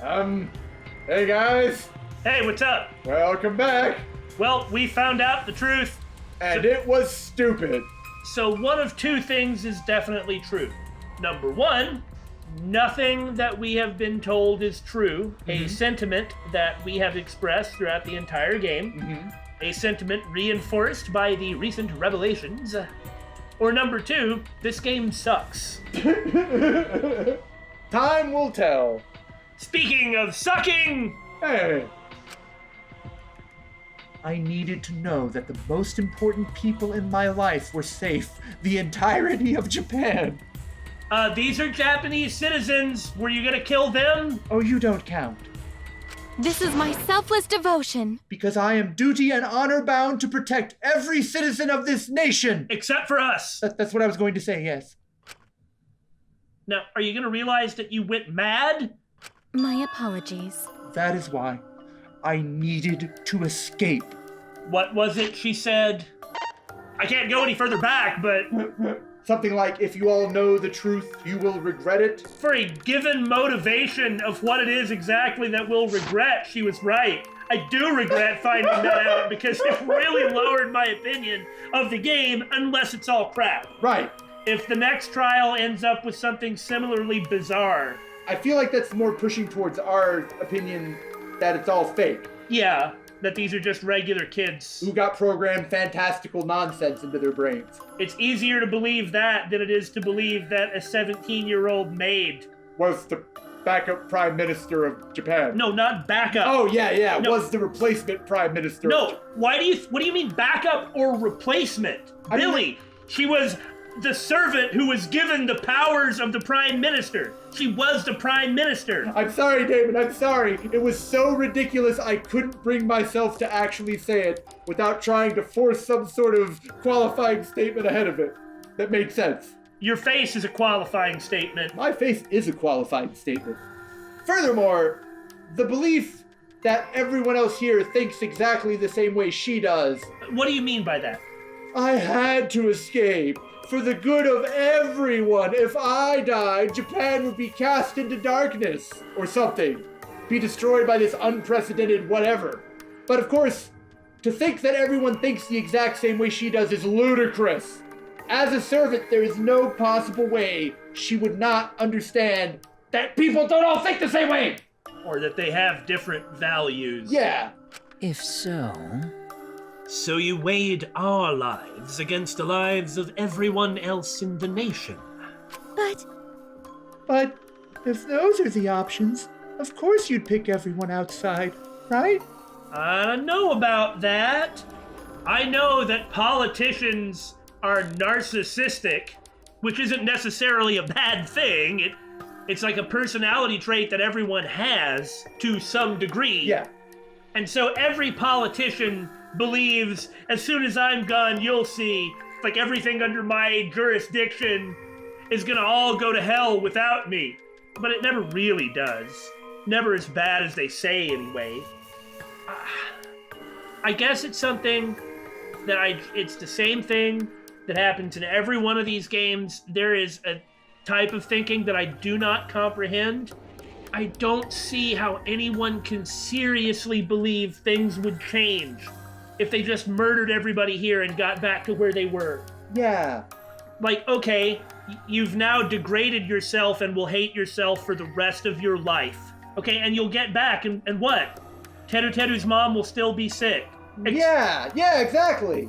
Hey guys, Hey, what's up? welcome back. Well, we found out the truth. And it was stupid. So one of two things is definitely true. Number one, nothing that we have been told is true. A sentiment that we have expressed throughout the entire game. A sentiment reinforced by the recent revelations. Or number two, this game sucks. Time will tell. Speaking of sucking, Hey, I needed to know that the most important people in my life were safe the entirety of Japan. these are Japanese citizens. Were you gonna kill them? Oh, you don't count. This is my selfless devotion. Because I am duty and honor bound to protect every citizen of this nation. Except for us. That's what I was going to say, yes. Now, are you gonna realize that you went mad? My apologies. That is why I needed to escape. What was it she said? I can't go any further back, but something like, if you all know the truth, you will regret it. for a given motivation of what it is exactly that we'll regret, she was right. I do regret finding that out because it really lowered my opinion of the game unless it's all crap. Right. If the next trial ends up with something similarly bizarre, I feel like that's more pushing towards our opinion that it's all fake. yeah, that these are just regular kids. Who got programmed fantastical nonsense into their brains. It's easier to believe that than it is to believe that a 17-year-old maid. Was the backup prime minister of Japan. No, not backup. Oh, yeah, No. was the replacement prime minister. No, what do you mean backup or replacement? I mean, Billy, she was the servant who was given the powers of the prime minister. She was the prime minister. I'm sorry, David, I'm sorry. It was so ridiculous I couldn't bring myself to actually say it without trying to force some sort of qualifying statement ahead of it that made sense. Your face is a qualifying statement. My face is a qualifying statement. Furthermore, the belief that everyone else here thinks exactly the same way she does. What do you mean by that? I had to escape. For the good of everyone. If I died, Japan would be cast into darkness. Or something. Be destroyed by this unprecedented whatever. But of course, to think that everyone thinks the exact same way she does is ludicrous. As a servant, there is no possible way she would not understand that people don't all think the same way. Or that they have different values. Yeah. If so, So you weighed our lives against the lives of everyone else in the nation. But if those are the options, of course you'd pick everyone outside, right? I don't know about that. I know that politicians are narcissistic, which isn't necessarily a bad thing. It's like a personality trait that everyone has to some degree. Yeah. And so every politician believes, as soon as I'm gone, you'll see, like everything under my jurisdiction is gonna all go to hell without me. But it never really does. Never as bad as they say, anyway. I guess it's something that it's the same thing that happens in every one of these games. There is a type of thinking that I do not comprehend. I don't see how anyone can seriously believe things would change if they just murdered everybody here and got back to where they were. Yeah. Like, okay, you've now degraded yourself and will hate yourself for the rest of your life. Okay, and you'll get back, and what? Teru's mom will still be sick. Yeah, exactly.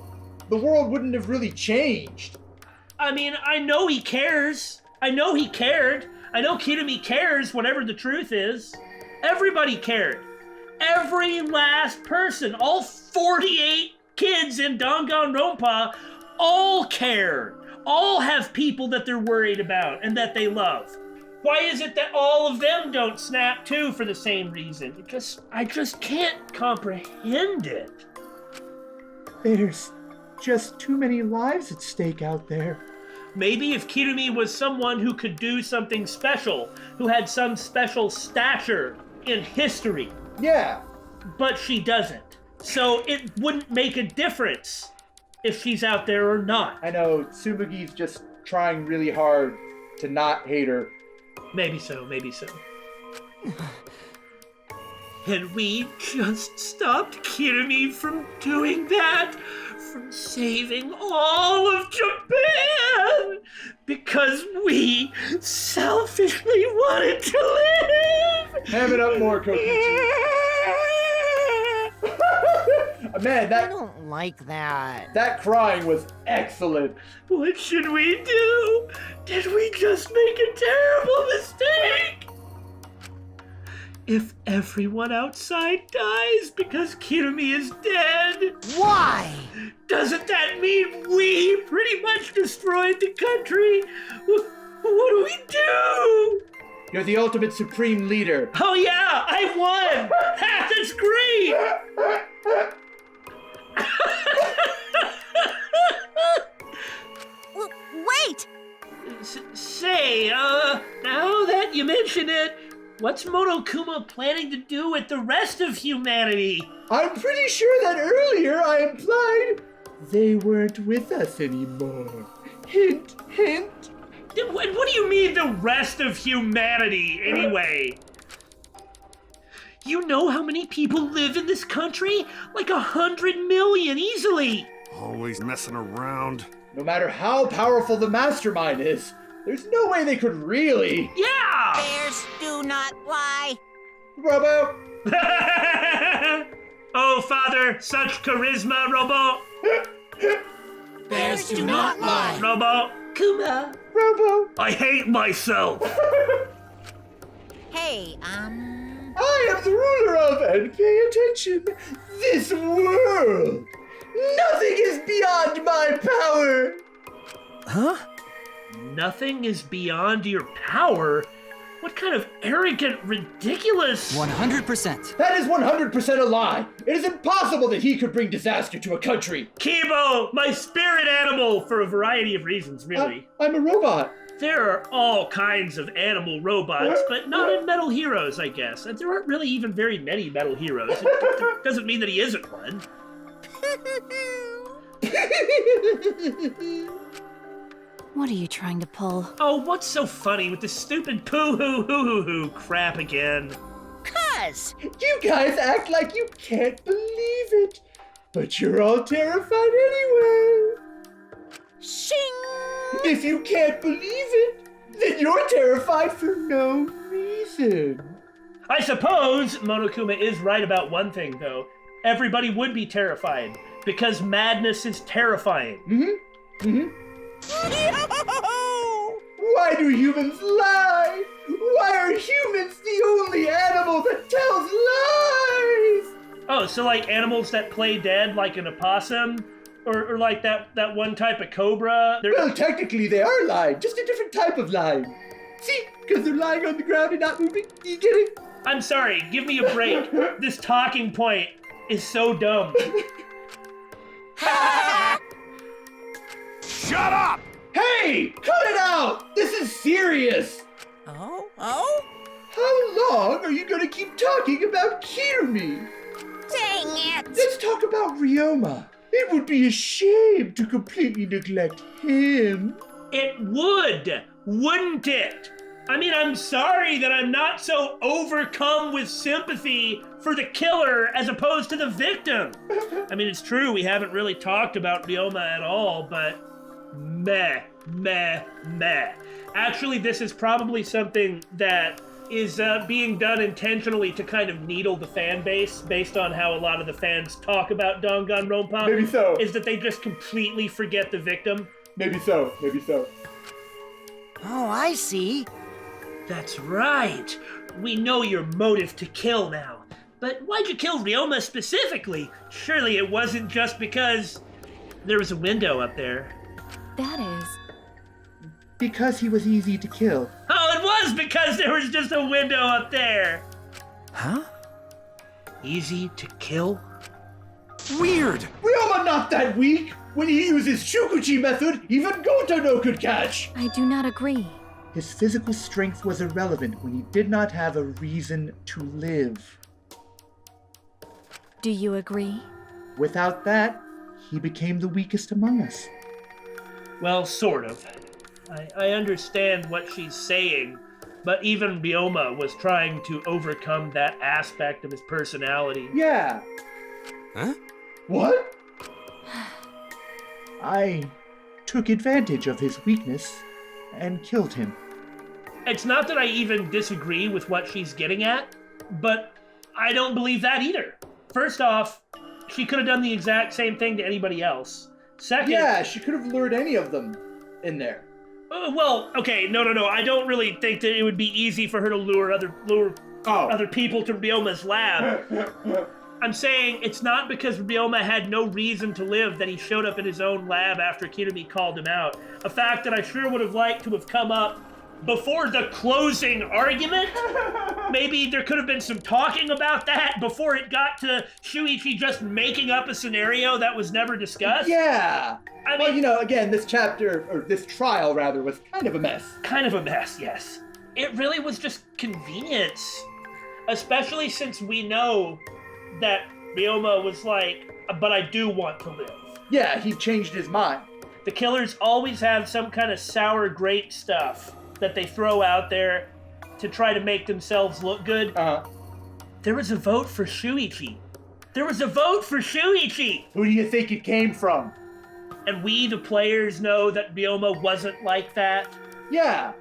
The world wouldn't have really changed. I mean, I know he cares. I know he cared. I know Kirumi cares, whatever the truth is. Everybody cared. Every last person, all 48 kids in Danganronpa, all care. All have people that they're worried about and that they love. Why is it that all of them don't snap too for the same reason? I just can't comprehend it. There's just too many lives at stake out there. Maybe if Kirumi was someone who could do something special, who had some special stature in history. Yeah. But she doesn't. So it wouldn't make a difference if she's out there or not. I know, Tsumugi's just trying really hard to not hate her. Maybe so, maybe so. And we just stopped Kirumi from doing that, from saving all of Japan, because we selfishly wanted to live. Ham it up more, Kokichi. Man, I don't like that. that crying was excellent. What should we do? Did we just make a terrible mistake? If everyone outside dies because Kirumi is dead, Why? doesn't that mean we pretty much destroyed the country? What do we do? You're the ultimate supreme leader. Oh yeah, I won! Ha, that's great! Wait! Say, now that you mention it, what's Monokuma planning to do with the rest of humanity? I'm pretty sure that earlier I implied they weren't with us anymore. Hint, hint. What do you mean the rest of humanity, anyway? You know how many people live in this country? Like 100 million, easily! Always messing around. No matter how powerful the mastermind is, there's no way they could really. Yeah! Bears do not lie. Robo! Oh, Father, such charisma, Robo! Bears do not lie. Robo! Kuma! Robo! I hate myself! Hey, I am the ruler of, and pay attention, this world. Nothing is beyond my power. Huh? Nothing is beyond your power? What kind of arrogant, ridiculous... 100%. That is 100% a lie. It is impossible that he could bring disaster to a country. Kibo, my spirit animal, for a variety of reasons, really. I'm a robot. There are all kinds of animal robots, but not in Metal Heroes, I guess. And there aren't really even very many Metal Heroes. It doesn't mean that he isn't one. What are you trying to pull? Oh, what's so funny with this stupid poo-hoo-hoo-hoo-hoo crap again? Cuz! You guys act like you can't believe it, but you're all terrified anyway. Shing! If you can't believe it, then you're terrified for no reason. I suppose Monokuma is right about one thing, though. Everybody would be terrified, because madness is terrifying. Why do humans lie? Why are humans the only animal that tells lies? Oh, so like animals that play dead, like an opossum? Or like that one type of cobra? Well, technically they are lying, just a different type of lying. See, because they're lying on the ground and not moving. You get it? I'm sorry, give me a break. This talking point is so dumb. Shut up! Hey, cut it out! This is serious. Oh? How long are you going to keep talking about Kirumi? Dang it! Let's talk about Ryoma. It would be a shame to completely neglect him. It would, wouldn't it? I mean, I'm sorry that I'm not so overcome with sympathy for the killer as opposed to the victim. I mean, it's true, we haven't really talked about Ryoma at all, but meh. Actually, this is probably something that is being done intentionally to kind of needle the fan base based on how a lot of the fans talk about Danganronpa. Maybe so. Is that they just completely forget the victim. Maybe so. Oh, I see. That's right. We know your motive to kill now. But why'd you kill Ryoma specifically? Surely it wasn't just because there was a window up there. That is. Because he was easy to kill. Oh, it was because there was just a window up there. Huh? Easy to kill? Weird! Ryoma not that weak. When he uses Shukuchi method, even Gotono could catch. I do not agree. His physical strength was irrelevant when he did not have a reason to live. Do you agree? Without that, he became the weakest among us. Well, sort of. I understand what she's saying, But even Ryoma was trying to overcome that aspect of his personality. Yeah. Huh? What? I took advantage of his weakness and killed him. It's not that I even disagree with what she's getting at, but I don't believe that either. First off, she could have done the exact same thing to anybody else. Second... Yeah, she could have lured any of them in there. Well, okay, no. I don't really think that it would be easy for her to lure other people to Ryoma's lab. I'm saying it's not because Ryoma had no reason to live that he showed up in his own lab after Kirumi called him out. A fact that I sure would have liked to have come up before the closing argument. Maybe there could have been some talking about that before it got to Shuichi just making up a scenario that was never discussed. Yeah. I Well, mean, you know, again, this trial rather, was kind of a mess. kind of a mess, yes. It really was just convenience. Especially since we know that Ryoma was like, but I do want to live. Yeah, he changed his mind. The killers always have some kind of sour grape stuff that they throw out there to try to make themselves look good. There was a vote for Shuichi. Who do you think it came from? And we, the players, know that Ryoma wasn't like that. Yeah.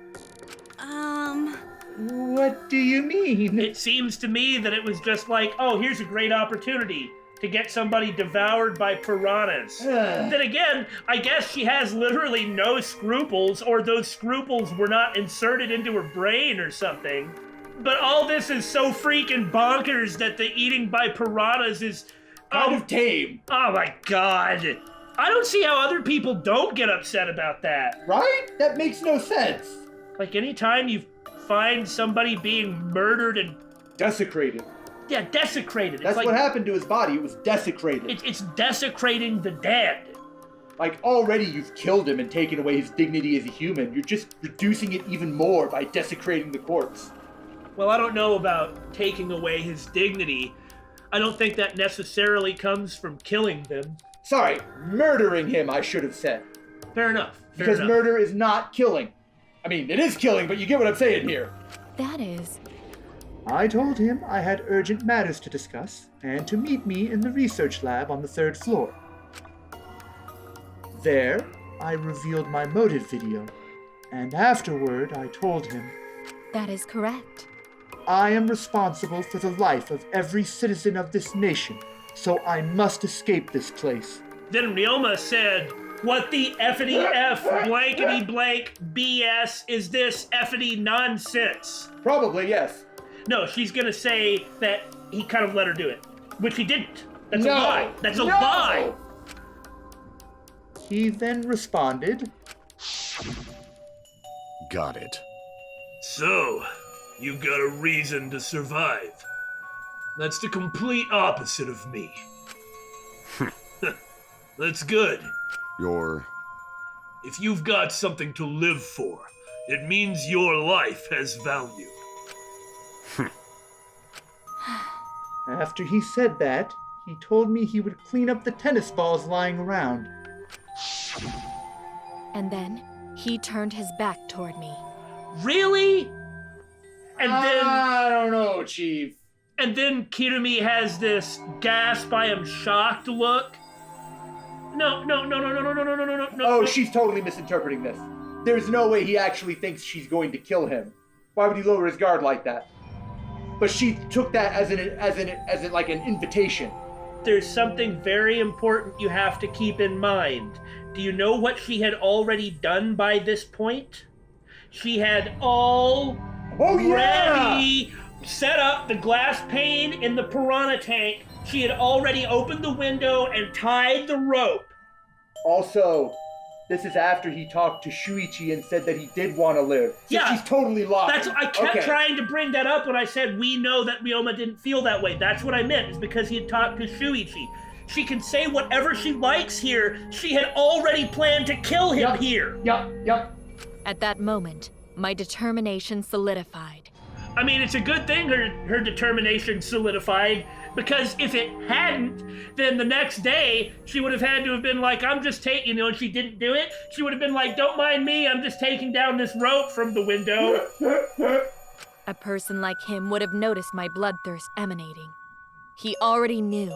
What do you mean? It seems to me that it was just like, oh, here's a great opportunity to get somebody devoured by piranhas. Then again, I guess she has literally no scruples, or those scruples were not inserted into her brain or something. But all this is so freaking bonkers that the eating by piranhas is Kind of tame. Oh my god. I don't see how other people don't get upset about that. Right? That makes no sense. Like anytime you find somebody being murdered and Desecrated. desecrated. That's it's like, what happened to his body. It was desecrated. It's desecrating the dead. Like, already you've killed him and taken away his dignity as a human. You're just reducing it even more by desecrating the corpse. Well, I don't know about taking away his dignity. I don't think that necessarily comes from killing them. Sorry, murdering him, I should have said. Fair enough. Because murder is not killing. I mean, it is killing, but you get what I'm saying here. That is... I told him I had urgent matters to discuss and to meet me in the research lab on the 3rd floor. There, I revealed my motive video, and afterward I told him, that is correct. I am responsible for the life of every citizen of this nation, so I must escape this place. Then Ryoma said, what the effity F blankety blank BS is this effity nonsense? Probably, yes. No, she's gonna say that he kind of let her do it, which he didn't. That's No. a lie. That's a No. lie. He then responded, Got it. So, you got a reason to survive. That's the complete opposite of me. That's good. If you've got something to live for, it means your life has value. After he said that, he told me he would clean up the tennis balls lying around. And then he turned his back toward me. Really? And then I don't know, Chief. and then Kirumi has this gasp, I am shocked look. No. Oh, she's totally misinterpreting this. There's no way he actually thinks she's going to kill him. Why would he lower his guard like that? But she took that as an invitation. There's something very important you have to keep in mind. Do you know what she had already done by this point? She had already set up the glass pane in the piranha tank. She had already opened the window and tied the rope. Also, this is after he talked to Shuichi and said that he did want to live. So Yeah. she's totally lying. I kept Okay. trying to bring that up when I said we know that Ryoma didn't feel that way. That's what I meant, is because he had talked to Shuichi. She can say whatever she likes here. She had already planned to kill him here. Yup. At that moment, my determination solidified. I mean, it's a good thing her determination solidified, because if it hadn't, then the next day she would have had to have been like, I'm just taking, and she didn't do it. She would have been like, don't mind me, I'm just taking down this rope from the window. A person like him would have noticed my bloodthirst emanating. He already knew.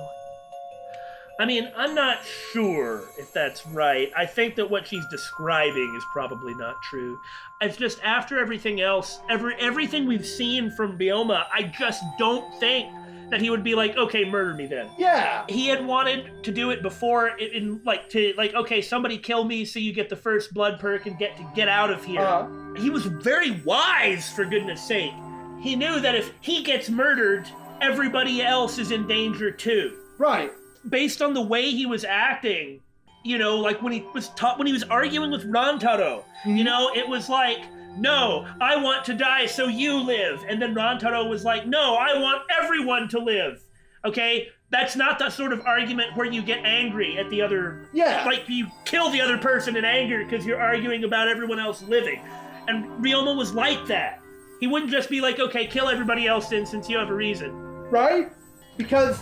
I mean, I'm not sure if that's right. I think that what she's describing is probably not true. It's just after everything else, everything we've seen from Ryoma, I just don't think that he would be like, okay, murder me then. Yeah. He had wanted to do it before, okay, somebody kill me so you get the first blood perk and get out of here. He was very wise, for goodness sake. He knew that if he gets murdered, everybody else is in danger too. Right. Based on the way he was acting, like when he was arguing with Rantaro, it was like, no, I want to die so you live. And then Rantaro was like, no, I want everyone to live. Okay? That's not the sort of argument where you get angry at the other. Yeah. Like you kill the other person in anger because you're arguing about everyone else living. And Ryoma was like that. He wouldn't just be like, okay, kill everybody else then since you have a reason. Right? Because,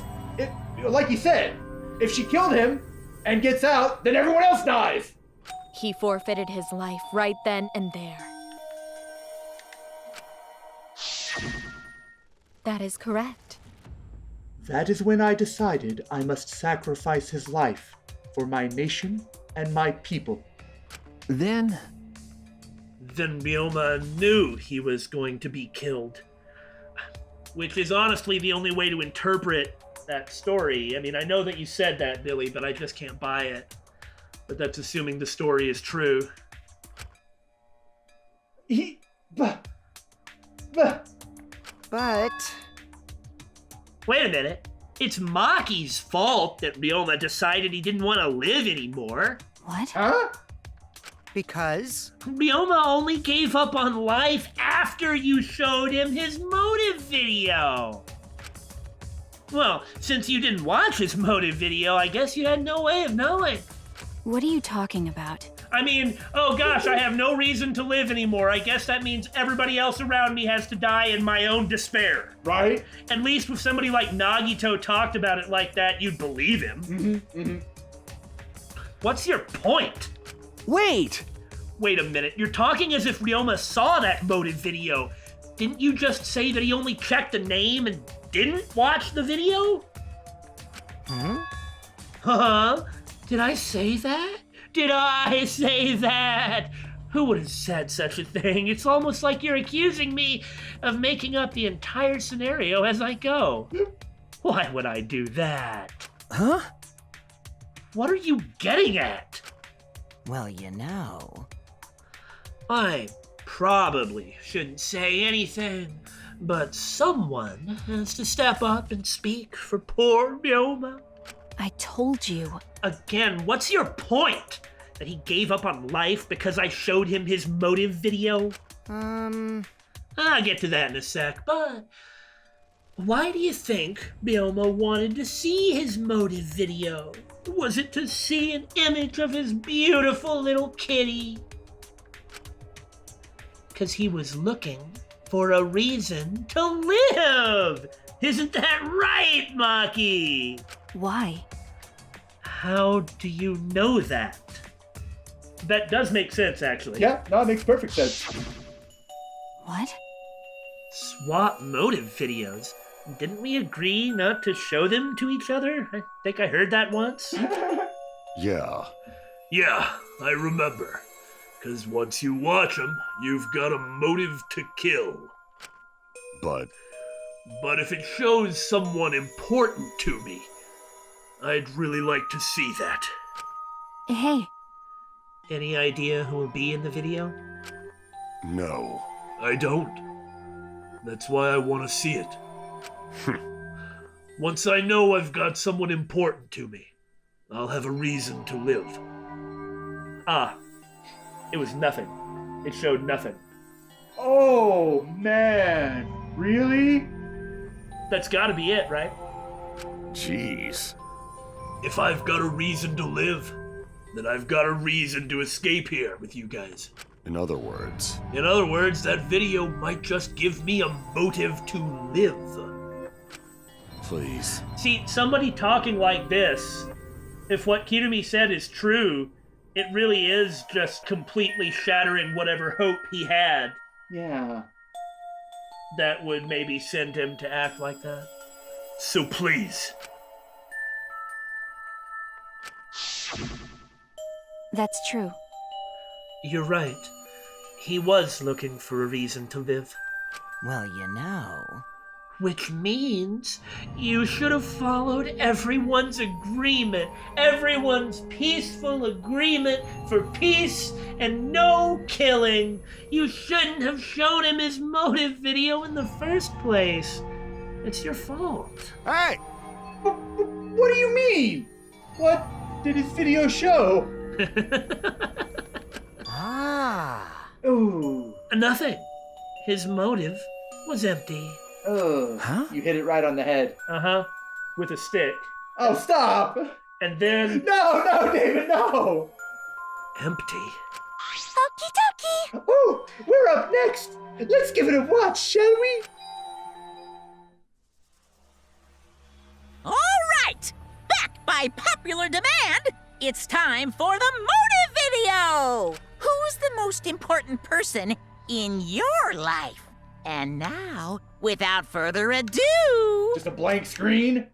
like you said, if she killed him and gets out, then everyone else dies. He forfeited his life right then and there. That is correct. That is when I decided I must sacrifice his life for my nation and my people. Then Ryoma knew he was going to be killed. Which is honestly the only way to interpret that story. I mean, I know that you said that, Billy, but I just can't buy it. But that's assuming the story is true. But Wait a minute. It's Maki's fault that Ryoma decided he didn't want to live anymore. what? Huh? Because Ryoma only gave up on life after you showed him his motive video. Well, since you didn't watch his motive video, I guess you had no way of knowing. What are you talking about? I mean, oh gosh, I have no reason to live anymore. I guess that means everybody else around me has to die in my own despair. Right? At least if somebody like Nagito talked about it like that, you'd believe him. What's your point? wait! Wait a minute, you're talking as if Ryoma saw that motive video. Didn't you just say that he only checked the name and didn't watch the video? Huh? Did I say that? Did I say that? Who would have said such a thing? It's almost like you're accusing me of making up the entire scenario as I go. Why would I do that? Huh? What are you getting at? well, you know. I probably shouldn't say anything, but someone has to step up and speak for poor Ryoma. I told you. Again, what's your point? That he gave up on life because I showed him his motive video? I'll get to that in a sec, but why do you think Ryoma wanted to see his motive video? Was it to see an image of his beautiful little kitty? Because he was looking for a reason to live! Isn't that right, Maki? Why? How do you know that? That does make sense, actually. Yeah, no, it makes perfect sense. What? Swap motive videos? Didn't we agree not to show them to each other? I think I heard that once. Yeah. Yeah, I remember. 'Cause once you watch them, you've got a motive to kill. But But if it shows someone important to me, I'd really like to see that. Hey, Any idea who will be in the video? no. I don't. That's why I want to see it. Once I know I've got someone important to me, I'll have a reason to live. Ah, it was nothing. It showed nothing. Oh, man. Really? That's gotta be it, right? Jeez. If I've got a reason to live, then I've got a reason to escape here with you guys. In other words, that video might just give me a motive to live. please. See, somebody talking like this, if what Kirumi said is true, it really is just completely shattering whatever hope he had Yeah. that would maybe send him to act like that. So please. That's true. You're right. He was looking for a reason to live. Well, you know. Which means you should have followed everyone's agreement, everyone's peaceful agreement for peace and no killing. You shouldn't have shown him his motive video in the first place. It's your fault. Hey! What do you mean? What did his video show? Ah. Ooh. Nothing. His motive was empty. Oh. Huh? You hit it right on the head. Uh-huh. With a stick. Oh, stop! And then No, David, no! empty. Okie dokie! Oh, we're up next! Let's give it a watch, shall we? All right! Back by popular demand, it's time for the motive video! Who's the most important person in your life? And now, without further ado, Just a blank screen?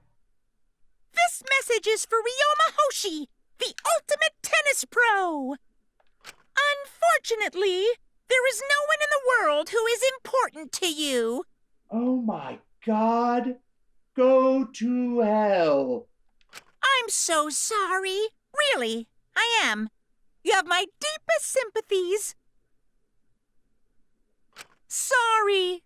this message is for Ryoma Hoshi, the ultimate tennis pro. Unfortunately, there is no one in the world who is important to you. Oh my god. Go to hell. I'm so sorry. Really, I am. You have my deepest sympathies. Sorry.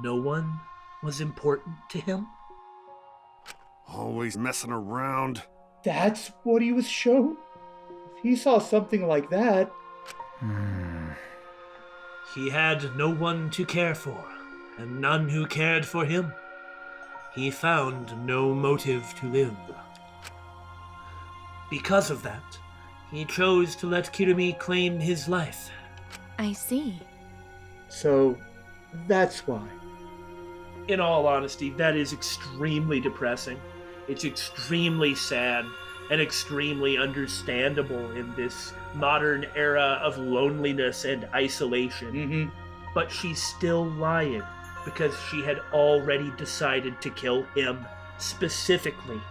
No one was important to him. Always messing around. That's what he was shown? If he saw something like that... He had no one to care for, and none who cared for him. He found no motive to live. Because of that, he chose to let Kirumi claim his life. I see. So, that's why. In all honesty, that is extremely depressing. It's extremely sad and extremely understandable in this modern era of loneliness and isolation. Mm-hmm. But she's still lying because she had already decided to kill him specifically.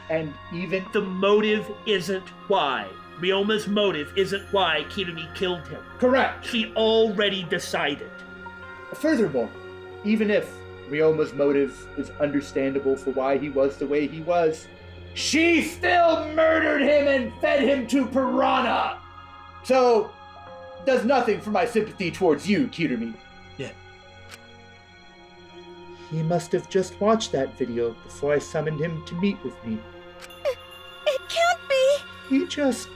And even... The motive isn't why. Ryoma's motive isn't why Kirumi killed him. Correct! She already decided. Furthermore, even if Ryoma's motive is understandable for why he was the way he was, she still murdered him and fed him to piranha! So, does nothing for my sympathy towards you, Kirumi. Yeah. He must have just watched that video before I summoned him to meet with me. It can't be. He just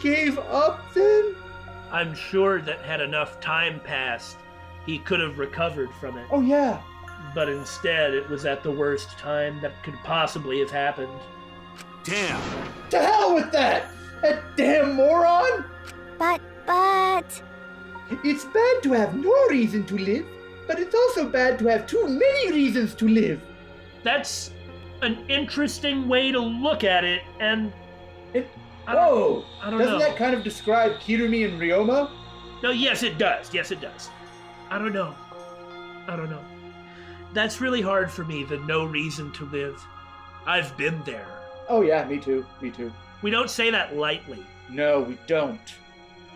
gave up then? I'm sure that had enough time passed, he could have recovered from it. Oh yeah. But instead, it was at the worst time that could possibly have happened. Damn! To hell with that! That damn moron! But... It's bad to have no reason to live, but it's also bad to have too many reasons to live. That's an interesting way to look at it, and I don't Doesn't know. that kind of describe Kirumi and Ryoma? No, yes, it does. I don't know. That's really hard for me, the no reason to live. I've been there. Oh yeah, me too. We don't say that lightly. No, we don't.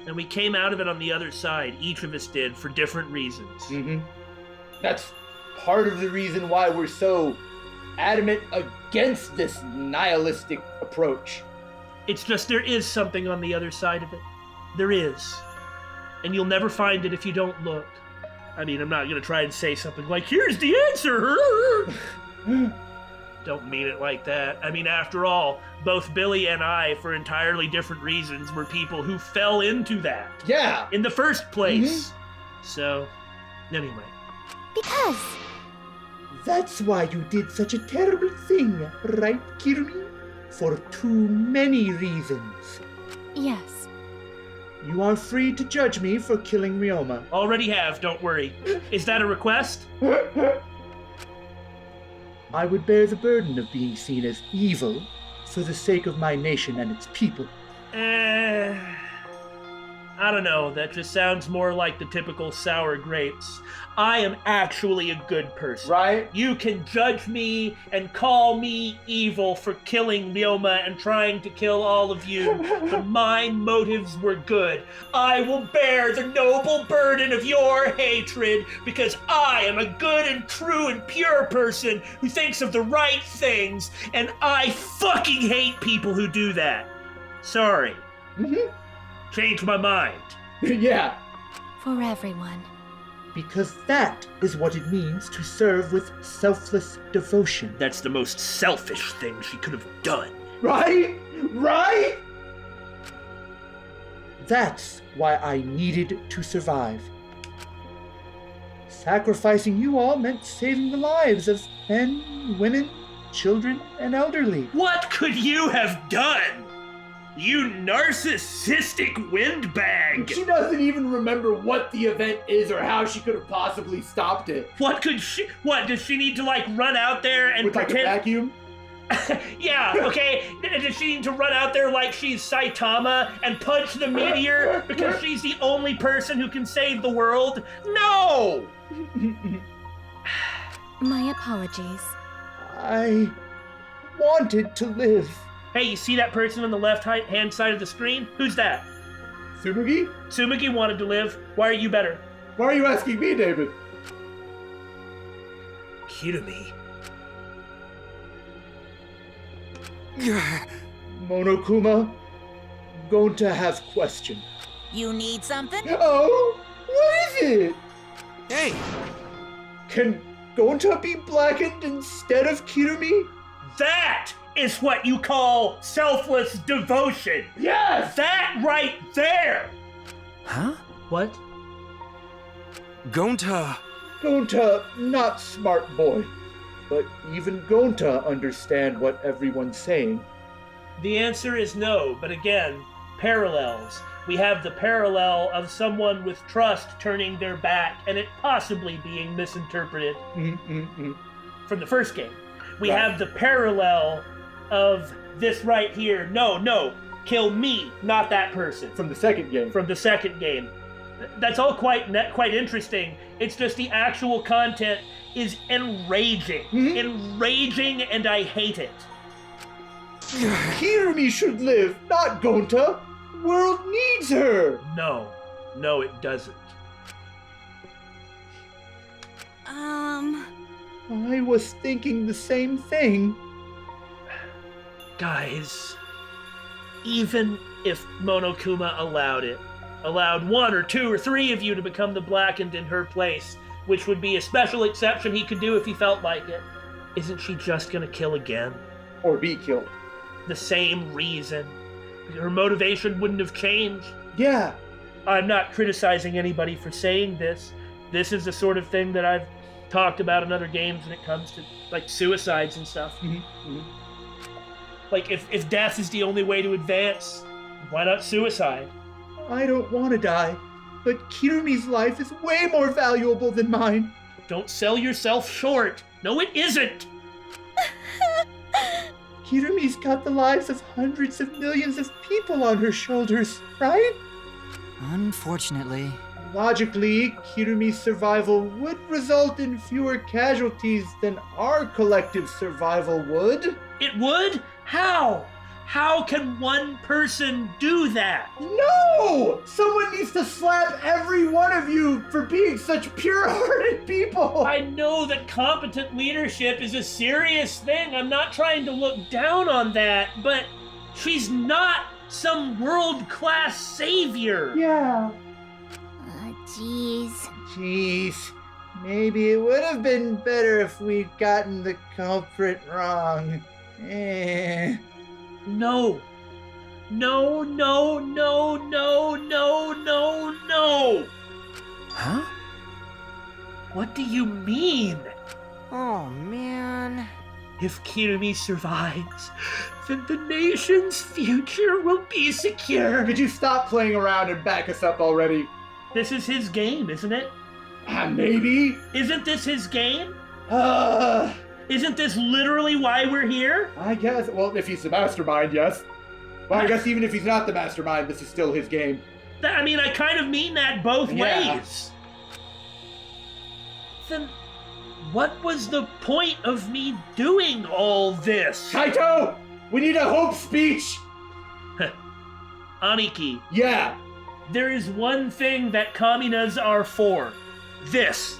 And we came out of it on the other side. Each of us did, for different reasons. Mm-hmm. That's part of the reason why we're so adamant against this nihilistic approach. It's just there is something on the other side of it. There is. And you'll never find it if you don't look. I mean, I'm not going to try and say something like, here's the answer! Don't mean it like that. I mean, after all, both Billy and I, for entirely different reasons, were people who fell into that. Yeah! In the first place. So, anyway. Because... That's why you did such a terrible thing, right, Kirumi? For too many reasons. Yes. You are free to judge me for killing Ryoma. Already have, don't worry. Is that a request? I would bear the burden of being seen as evil for the sake of my nation and its people. I don't know, that just sounds more like the typical sour grapes. I am actually a good person. Right? You can judge me and call me evil for killing Ryoma and trying to kill all of you, but my motives were good. I will bear the noble burden of your hatred because I am a good and true and pure person who thinks of the right things, and I fucking hate people who do that. Sorry. Changed my mind. Yeah. For everyone. Because that is what it means to serve with selfless devotion. That's the most selfish thing she could have done. Right? Right? That's why I needed to survive. Sacrificing you all meant saving the lives of men, women, children, and elderly. What could you have done? You narcissistic windbag! She doesn't even remember what the event is or how she could have possibly stopped it. What does she need to, like, run out there and With like a pretend? vacuum? Yeah, okay. Does she need to run out there like she's Saitama and punch the meteor because she's the only person who can save the world? No! My apologies. I wanted to live. Hey, you see that person on the left-hand side of the screen? Who's that? Tsumugi? Tsumugi wanted to live. Why are you better? Why are you asking me, David? Kirumi. Monokuma, going to have question. You need something? Oh, what is it? Hey! Can Gonta be blackened instead of Kirumi? That is what you call selfless devotion. Yes! That right there. Huh? What? Gonta! Gonta, not smart boy. But even Gonta understand what everyone's saying. The answer is no, but again, parallels. We have the parallel of someone with trust turning their back and it possibly being misinterpreted from the first game. We Right. have the parallel of this right here. No, kill me, not that person. From the second game. From the second game. That's all quite interesting. It's just the actual content is enraging. Enraging, and I hate it. Kirumi should live, not Gonta. World needs her. No, it doesn't. I was thinking the same thing. Guys, even if Monokuma allowed one or two or three of you to become the Blackened in her place, which would be a special exception he could do if he felt like it, isn't she just gonna kill again? Or be killed. The same reason. Her motivation wouldn't have changed. Yeah. I'm not criticizing anybody for saying this. This is the sort of thing that I've talked about in other games when it comes to, like, suicides and stuff. Like, if death is the only way to advance, why not suicide? I don't want to die, but Kirumi's life is way more valuable than mine. Don't sell yourself short. No, it isn't. Kirumi's got the lives of hundreds of millions of people on her shoulders, right? Unfortunately. Logically, Kirumi's survival would result in fewer casualties than our collective survival would. It would? How? How can one person do that? No! Someone needs to slap every one of you for being such pure-hearted people! I know that competent leadership is a serious thing. I'm not trying to look down on that, but she's not some world-class savior. Yeah. Jeez. Maybe it would have been better if we'd gotten the culprit wrong. No. No. Huh? What do you mean? Oh, man. If Kirumi survives, then the nation's future will be secure. Could you stop playing around and back us up already? This is his game, isn't it? Maybe? Isn't this his game? Uh, Isn't this literally why we're here? I guess. Well, if he's the mastermind, yes. Well, I guess even if he's not the mastermind, this is still his game. I mean, I kind of mean that both Yeah. ways. Then what was the point of me doing all this? Kaito! We need a hope speech! Aniki, Yeah. there is one thing that Kaminas are for. This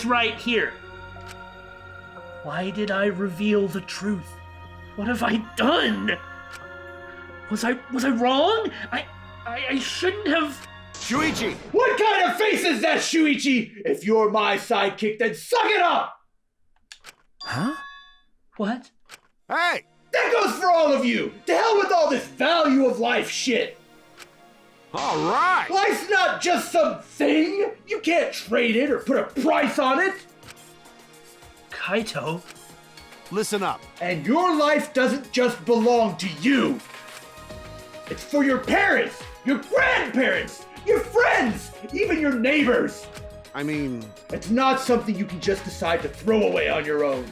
right here. Why did I reveal the truth? What have I done? Was I wrong? I shouldn't have. Shuichi! What kind of face is that, Shuichi? If you're my sidekick, then suck it up! Huh? What? Hey! That goes for all of you! To hell with all this value of life shit! All right! Life's not just some thing! You can't trade it or put a price on it! Kaito? Listen up. And your life doesn't just belong to you! It's for your parents, your grandparents, your friends, even your neighbors! I mean, It's not something you can just decide to throw away on your own.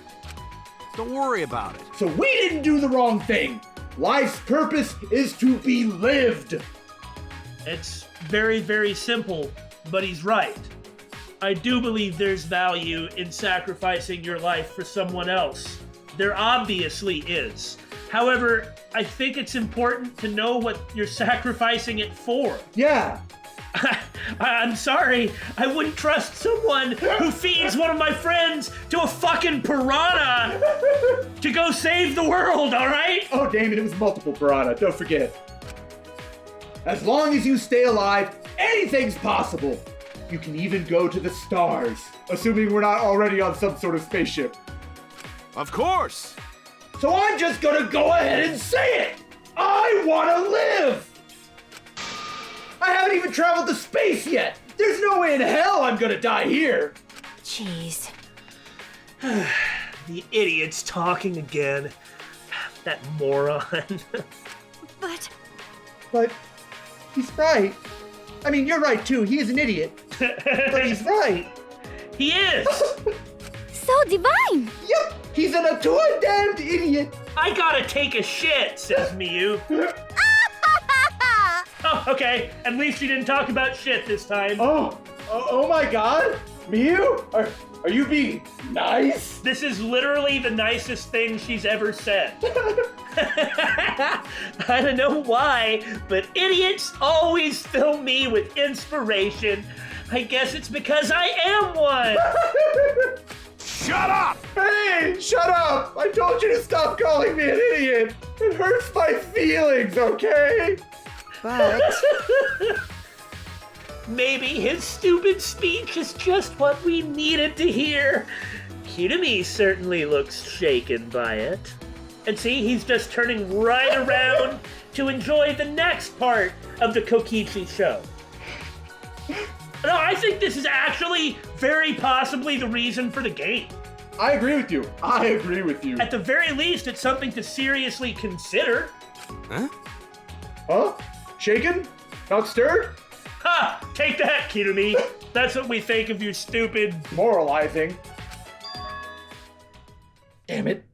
don't worry about it. So we didn't do the wrong thing! Life's purpose is to be lived! It's very, very simple, but he's right. I do believe there's value in sacrificing your life for someone else. There obviously is. However, I think it's important to know what you're sacrificing it for. Yeah, I'm sorry, I wouldn't trust someone who feeds one of my friends to a fucking piranha to go save the world, alright? oh damn it, it was multiple piranha, don't forget. As long as you stay alive, anything's possible. You can even go to the stars, assuming we're not already on some sort of spaceship. Of course! So I'm just gonna go ahead and say it! I wanna live! I haven't even traveled to space yet! There's no way in hell I'm gonna die here! Jeez. The idiot's talking again. That moron. But he's right. I mean, you're right too. He is an idiot. But he's right. He is! So divine! Yep, he's an damned idiot. I gotta take a shit, says Miyu. Oh, okay. At least you didn't talk about shit this time. Oh my god! Miyu? Are you being nice? This is literally the nicest thing she's ever said. I don't know why, but idiots always fill me with inspiration. I guess it's because I am one. Shut up! Hey, shut up! I told you to stop calling me an idiot! It hurts my feelings, okay? But Maybe his stupid speech is just what we needed to hear. Kirumi certainly looks shaken by it. And see, he's just turning right around to enjoy the next part of the Kokichi show. No, I think this is actually very possibly the reason for the game. I agree with you. I agree with you. At the very least, it's something to seriously consider. Huh? Shaken? Not stirred? Ha! Take that, Kirumi. That's what we think of your stupid... Moralizing. Damn it.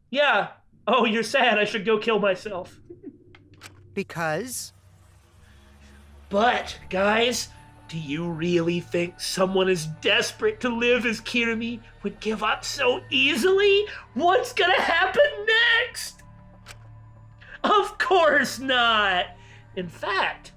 Yeah. Oh, you're sad. I should go kill myself. because But, guys, do you really think someone as desperate to live as Kirumi would give up so easily? What's gonna happen next? Of course not! In fact,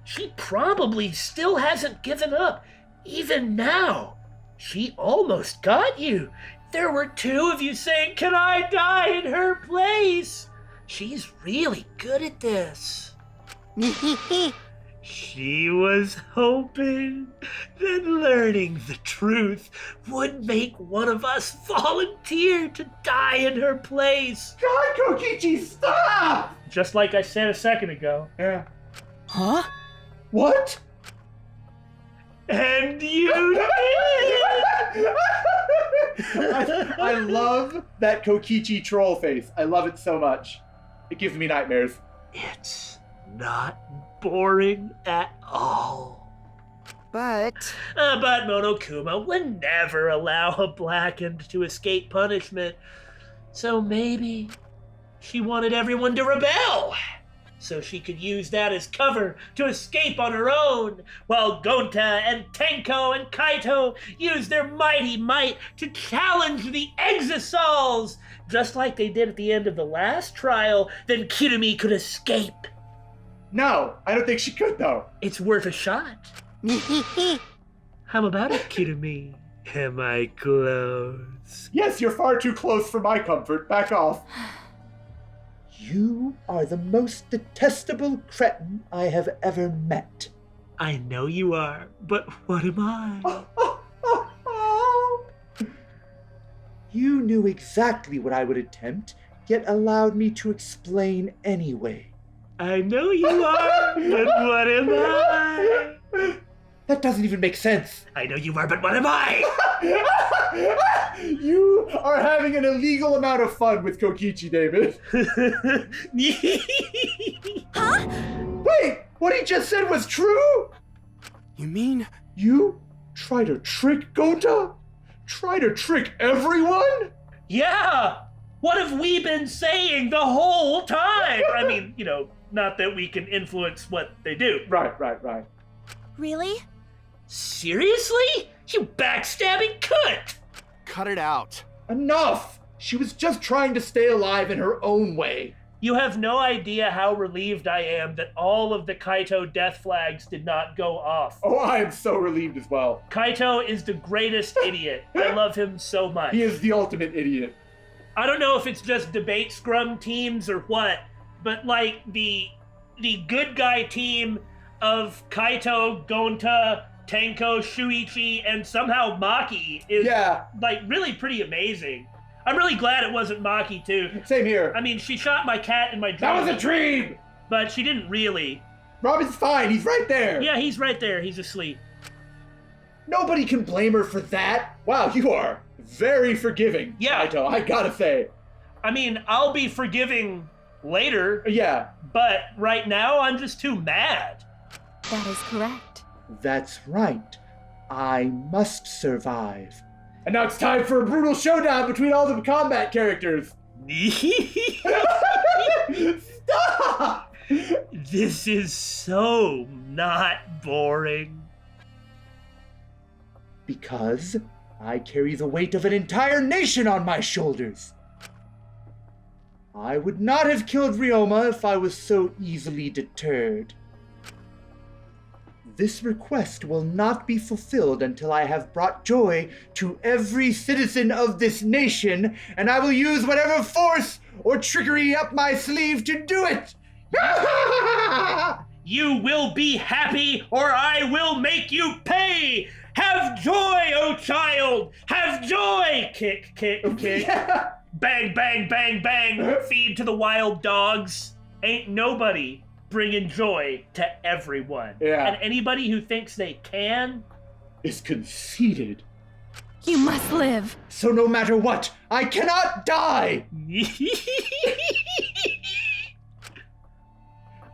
she probably still hasn't given up, even now. She almost got you. There were two of you saying, "Can I die in her place?" She's really good at this. She was hoping that learning the truth would make one of us volunteer to die in her place. God, Kokichi, stop! Just like I said a second ago. Yeah. Huh? What? And you did! I love that Kokichi troll face. I love it so much. It gives me nightmares. It's not boring at all. But But Monokuma would never allow a blackened to escape punishment. So maybe she wanted everyone to rebel, so she could use that as cover to escape on her own, while Gonta and Tenko and Kaito use their mighty might to challenge the Exisals, just like they did at the end of the last trial. Then Kirumi could escape. No, I don't think she could, though. It's worth a shot. How about it, Kirumi? Am I close? Yes, you're far too close for my comfort. Back off. You are the most detestable cretin I have ever met. I know you are, but what am I? You knew exactly what I would attempt, yet allowed me to explain anyway. I know you are, but what am I? That doesn't even make sense. I know you are, but what am I? You are having an illegal amount of fun with Kokichi, David. Huh? Wait, what he just said was true? You mean? You try to trick Gonta? Try to trick everyone? Yeah! What have we been saying the whole time? I mean, not that we can influence what they do. Right. Really? Seriously? You backstabbing cunt! Cut it out. Enough! She was just trying to stay alive in her own way. You have no idea how relieved I am that all of the Kaito death flags did not go off. Oh, I am so relieved as well. Kaito is the greatest idiot. I love him so much. He is the ultimate idiot. I don't know if it's just debate scrum teams or what, but like the good guy team of Kaito, Gonta, Tenko, Shuichi, and somehow Maki is like really pretty amazing. I'm really glad it wasn't Maki too. Same here. I mean, she shot my cat in my dream. That was a dream! But she didn't really. Robin's fine, he's right there. Yeah, he's right there. He's asleep. Nobody can blame her for that. Wow, you are very forgiving, Yeah. Kaito, I gotta say. I mean, I'll be forgiving later. Yeah. But right now, I'm just too mad. That is correct. That's right. I must survive. And now it's time for a brutal showdown between all the combat characters. Stop! This is so not boring. Because I carry the weight of an entire nation on my shoulders. I would not have killed Ryoma if I was so easily deterred. This request will not be fulfilled until I have brought joy to every citizen of this nation, and I will use whatever force or trickery up my sleeve to do it! You will be happy, or I will make you pay! Have joy, O child! Have joy! Kick, kick, kick. Bang, bang, bang, bang! Feed to the wild dogs. Ain't nobody bringing joy to everyone. Yeah. And anybody who thinks they can is conceited. You must live. So no matter what, I cannot die!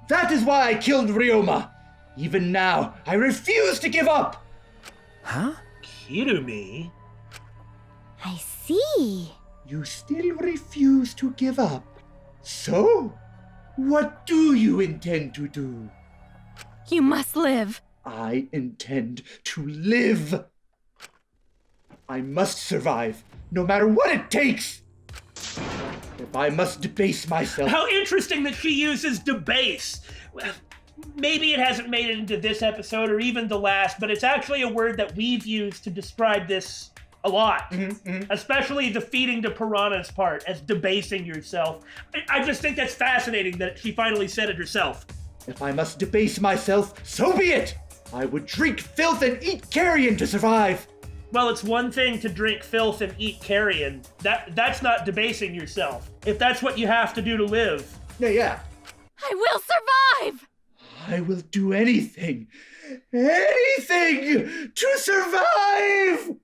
That is why I killed Ryoma. Even now, I refuse to give up! Huh? Kirumi? I see. You still refuse to give up. So, what do you intend to do? You must live. I intend to live. I must survive, no matter what it takes. If I must debase myself. How interesting that she uses debase. Well, maybe it hasn't made it into this episode or even the last, but it's actually a word that we've used to describe this a lot. Especially the feeding to piranhas part as debasing yourself. I just think that's fascinating that she finally said it herself. If I must debase myself, so be it! I would drink filth and eat carrion to survive. Well, it's one thing to drink filth and eat carrion. That's not debasing yourself. If that's what you have to do to live. Yeah. I will survive. I will do anything to survive!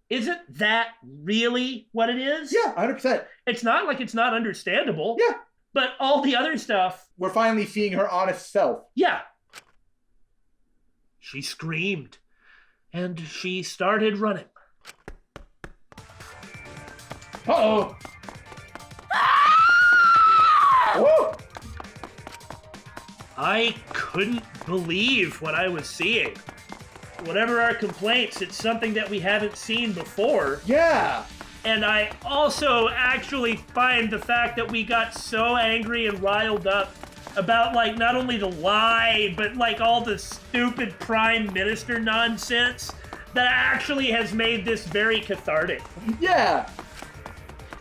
Isn't that really what it is? Yeah, 100%. It's not like it's not understandable. Yeah. But all the other stuff, We're finally seeing her honest self. yeah. She screamed, and she started running. Uh-oh. Woo! I couldn't believe what I was seeing. Whatever our complaints, it's something that we haven't seen before. Yeah. And I also actually find the fact that we got so angry and riled up about, like, not only the lie, but, like, all the stupid prime minister nonsense that actually has made this very cathartic. Yeah.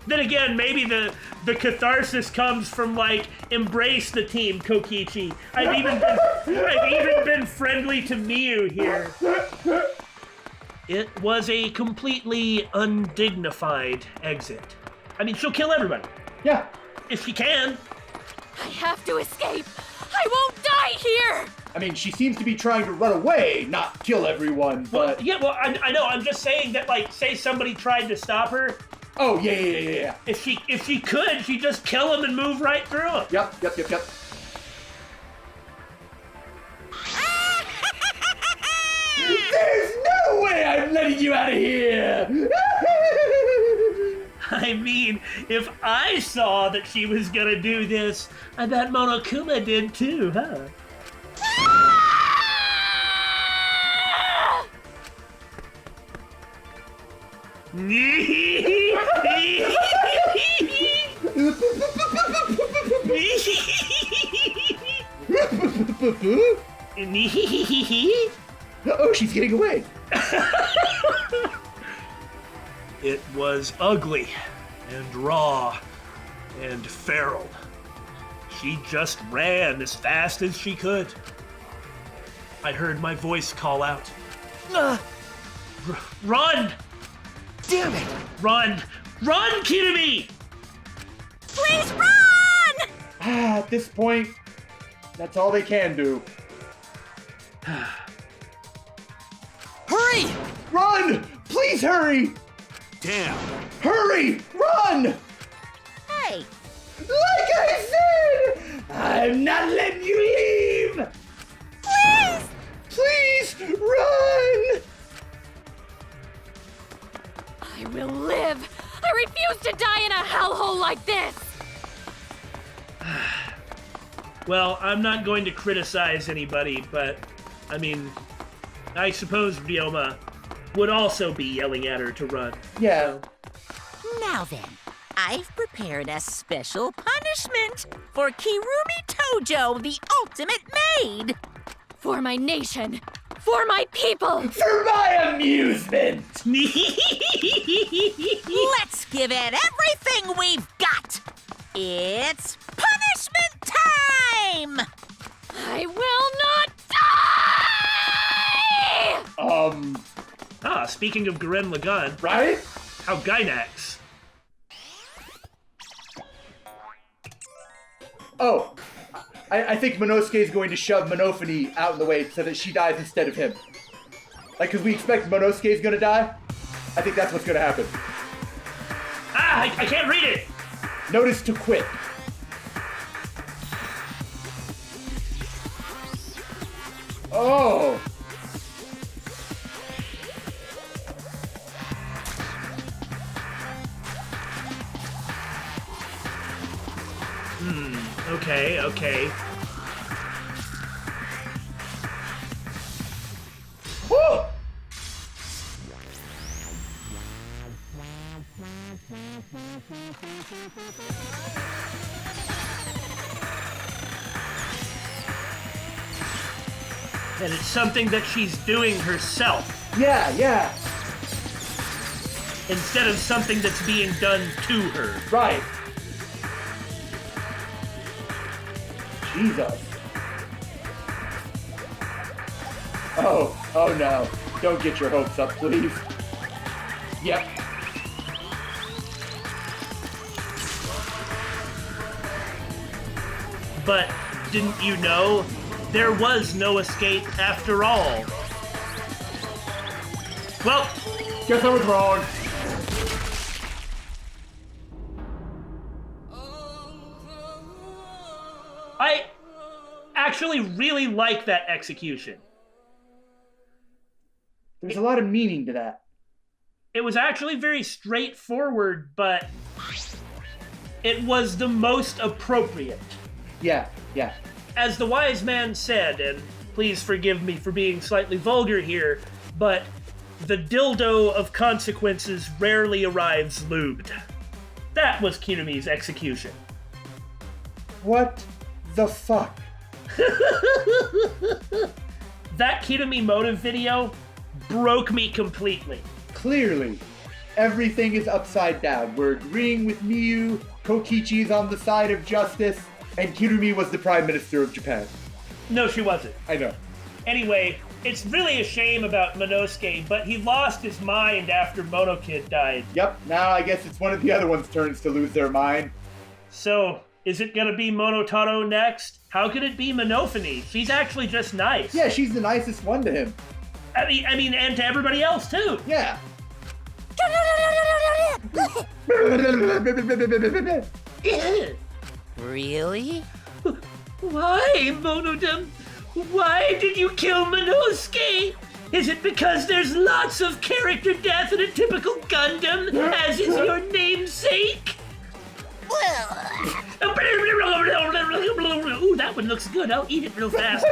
Then again, maybe the catharsis comes from, like, embrace the team, Kokichi. I've even been friendly to Miyu here. It was a completely undignified exit. I mean, she'll kill everybody. Yeah. If she can. I have to escape. I won't die here. I mean, she seems to be trying to run away, not kill everyone, but... Yeah, well, I know. I'm just saying that, like, say somebody tried to stop her. Oh, yeah. If she could, she'd just kill him and move right through him. Yep. There's no way I'm letting you out of here! I mean, if I saw that she was gonna do this, I bet Monokuma did too, huh? Oh, she's getting away. It was ugly and raw and feral. She just ran as fast as she could. I heard my voice call out. Run! Damn it! Run! Run, Kirumi! Please run! At this point, that's all they can do. Hurry! Run! Please hurry! Damn. Hurry! Run! Hey, Like I said! I'm not letting you leave! please! Please run! I will live. I refuse to die in a hellhole like this. Well, I'm not going to criticize anybody, but, I mean, I suppose Ryoma would also be yelling at her to run. Yeah. Now then, I've prepared a special punishment for Kirumi Tojo, the ultimate maid. For my nation. For my people. For my amusement! Let's give it everything we've got. It's punishment time! I will not die! Speaking of Gurren Lagann, Right? how Gainax. Oh, I think Monosuke is going to shove Monofune out in the way so that she dies instead of him. Like, because we expect Monosuke is going to die. I think that's what's going to happen. I can't read it! Notice to quit. Oh. Okay. Woo! And it's something that she's doing herself, Yeah. instead of something that's being done to her. Right. Jesus. Oh no. Don't get your hopes up, please. Yep. But didn't you know there was no escape after all? Well, Guess I was wrong. I actually really like that execution. There's a lot of meaning to that. It was actually very straightforward, but it was the most appropriate. Yeah. As the wise man said, and please forgive me for being slightly vulgar here, but the dildo of consequences rarely arrives lubed. That was Kirumi's execution. What the fuck? That Kirumi motive video broke me completely. Clearly, everything is upside down. We're agreeing with Miyu, Kokichi's on the side of justice, and Kirumi was the Prime Minister of Japan. No, she wasn't. I know. Anyway, it's really a shame about Monosuke, but he lost his mind after Monokid died. Yep, now I guess it's one of the other ones' turns to lose their mind. So, is it gonna be Monotaro next? How could it be Monophony? She's actually just nice. Yeah, she's the nicest one to him. I mean, and to everybody else too. Yeah. Really? Why, Monodem? Why did you kill Monosuke? Is it because there's lots of character death in a typical Gundam, as is your namesake? Ooh, that one looks good. I'll eat it real fast.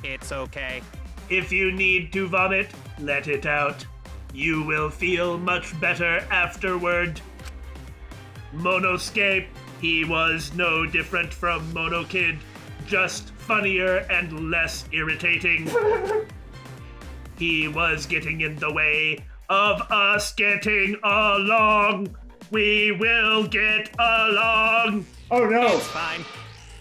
It's okay. If you need to vomit, let it out. You will feel much better afterward. Monosuke, he was no different from Monokid, just funnier and less irritating. He was getting in the way of us getting along. We will get along. Oh no. It's fine.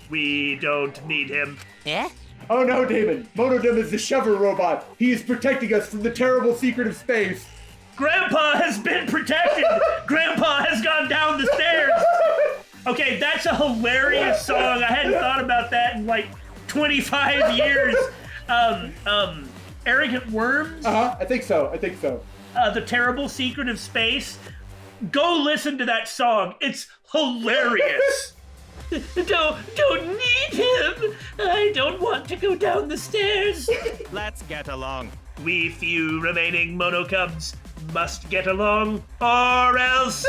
We don't need him. Yeah? Oh no, Damon. Monodem is the shover robot. He is protecting us from the terrible secret of space. Grandpa has been protected. Grandpa has gone down the stairs. Okay, that's a hilarious song. I hadn't thought about that in like 25 years. Arrogant Worms? I think so. The Terrible Secret of Space. Go listen to that song. It's hilarious. Don't need him. I don't want to go down the stairs. Let's get along. We few remaining Monocubs must get along, or else.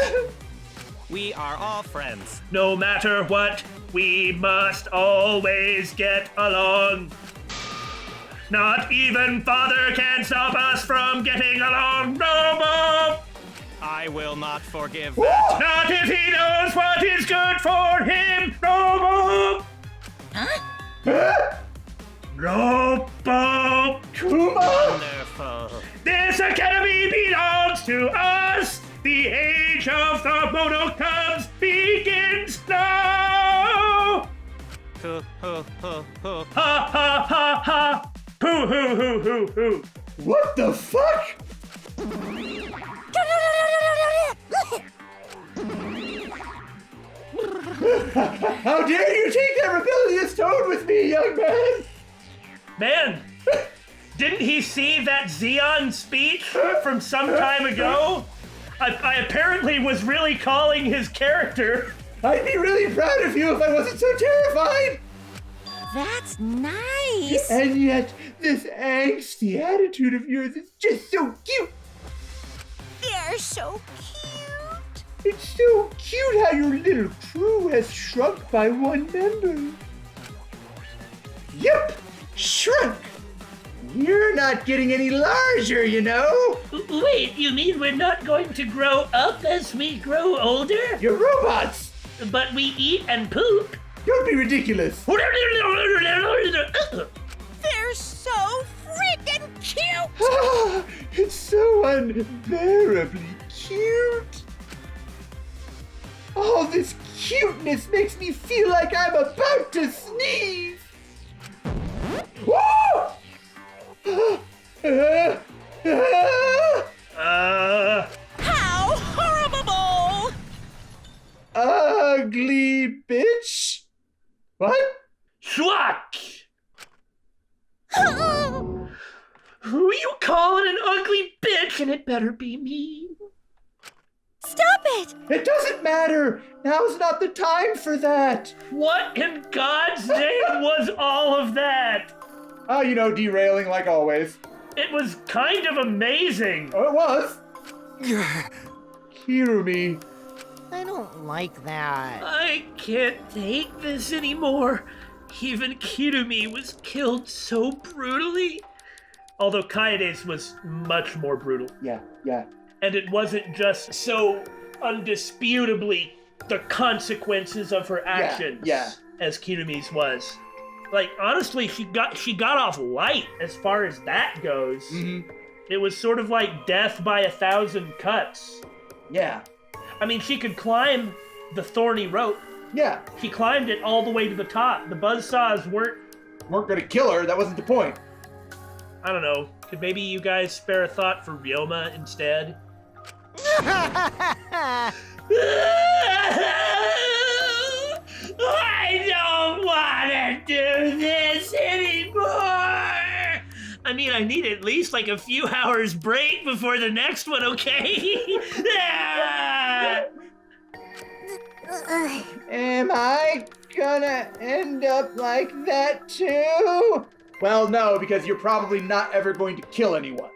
We are all friends. No matter what, we must always get along. Not even Father can stop us from getting along, Robo! I will not forgive that. Not if he knows what is good for him, Robo! Robo! Wonderful. This academy belongs to us! The age of the Mono Cubs begins now! Hoo, hoo, hoo, hoo. Ha ha ha ha! Hoo hoo hoo hoo hoo! What the fuck? How dare you take that rebellious tone with me, young man? Man, didn't he see that Xeon speech from some time ago? I apparently was really calling his character. I'd be really proud of you if I wasn't so terrified. That's nice. And yet, this angsty attitude of yours is just so cute. They're so cute. It's so cute how your little crew has shrunk by one member. Yep, shrunk. You're not getting any larger, you know. Wait, you mean we're not going to grow up as we grow older? You're robots. But we eat and poop. Don't be ridiculous. They're so freaking cute. It's so unbearably cute. All this cuteness makes me feel like I'm about to sneeze. Woo! How horrible! Ugly bitch. What? Schwack! Who you calling an ugly and it better be me. Stop it! It doesn't matter! Now's not the time for that! What in God's name was all of that? Oh, derailing like always. It was kind of amazing. Oh, it was. Kirumi. I don't like that. I can't take this anymore. Even Kirumi was killed so brutally. Although Kaede's was much more brutal. Yeah. And it wasn't just so undisputably the consequences of her actions as Kirumi's was. Like, honestly, she got off light as far as that goes. Mm-hmm. It was sort of like death by 1,000 cuts. Yeah. I mean, she could climb the thorny rope. Yeah. She climbed it all the way to the top. The buzzsaws weren't gonna kill her, that wasn't the point. I don't know. Could maybe you guys spare a thought for Ryoma instead? I don't want to do this anymore! I mean, I need at least like a few hours break before the next one, okay? Am I gonna end up like that too? Well, no, because you're probably not ever going to kill anyone.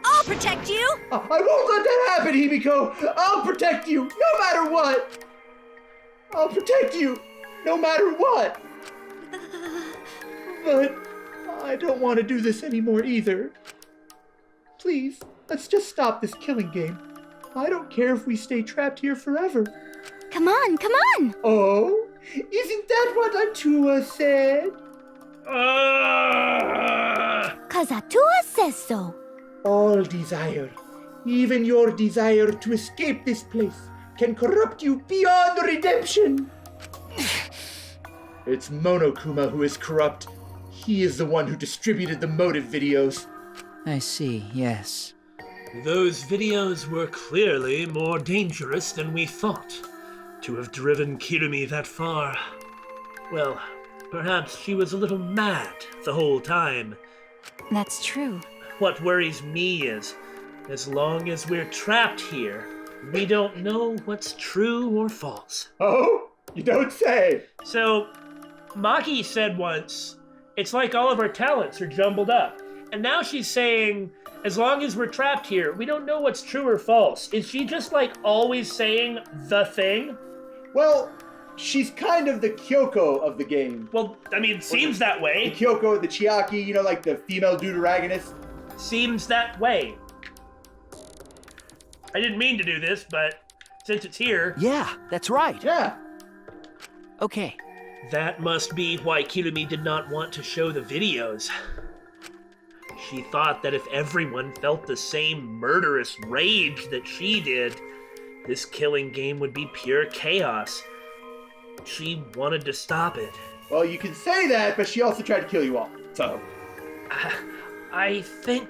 I'll protect you! I won't let that happen, Himiko! I'll protect you, no matter what! I'll protect you, no matter what! But I don't want to do this anymore either. Please, let's just stop this killing game. I don't care if we stay trapped here forever. Come on, come on! Oh? Isn't that what Atua said? Cause Atua says so. All desire, even your desire to escape this place, can corrupt you beyond redemption. It's Monokuma who is corrupt. He is the one who distributed the motive videos. I see, yes. Those videos were clearly more dangerous than we thought. To have driven Kirumi that far. Well, perhaps she was a little mad the whole time. That's true. What worries me is, as long as we're trapped here, we don't know what's true or false. Oh? You don't say! So, Maki said once, it's like all of our talents are jumbled up. And now she's saying, as long as we're trapped here, we don't know what's true or false. Is she just like always saying the thing? Well, she's kind of the Kyoko of the game. Well, I mean, seems that The way. Kyoko, the Chiaki, like the female deuteragonist. Seems that way. I didn't mean to do this, but since it's here, Yeah, that's right. Yeah. Okay. that must be why Kirumi did not want to show the videos. She thought that if everyone felt the same murderous rage that she did, this killing game would be pure chaos. She wanted to stop it. Well, you can say that, but she also tried to kill you all. So. I think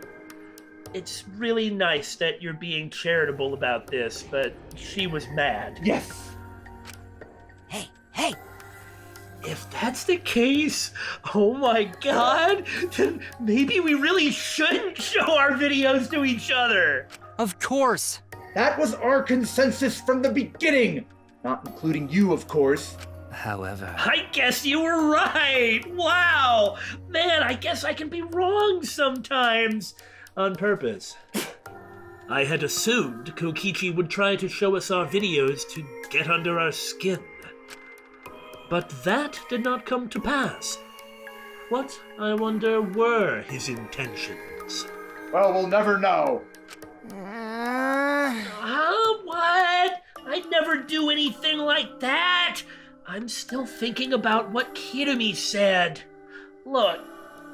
it's really nice that you're being charitable about this, but she was mad. Yes. Hey, If that's the case, oh my god, then maybe we really shouldn't show our videos to each other. Of course! That was our consensus from the beginning. Not including you, of course. However, I guess you were right. Wow. Man, I guess I can be wrong sometimes. On purpose. I had assumed Kokichi would try to show us our videos to get under our skin. But that did not come to pass. What, I wonder, were his intentions? Well, we'll never know. What? I'd never do anything like that. I'm still thinking about what Kirumi said. Look,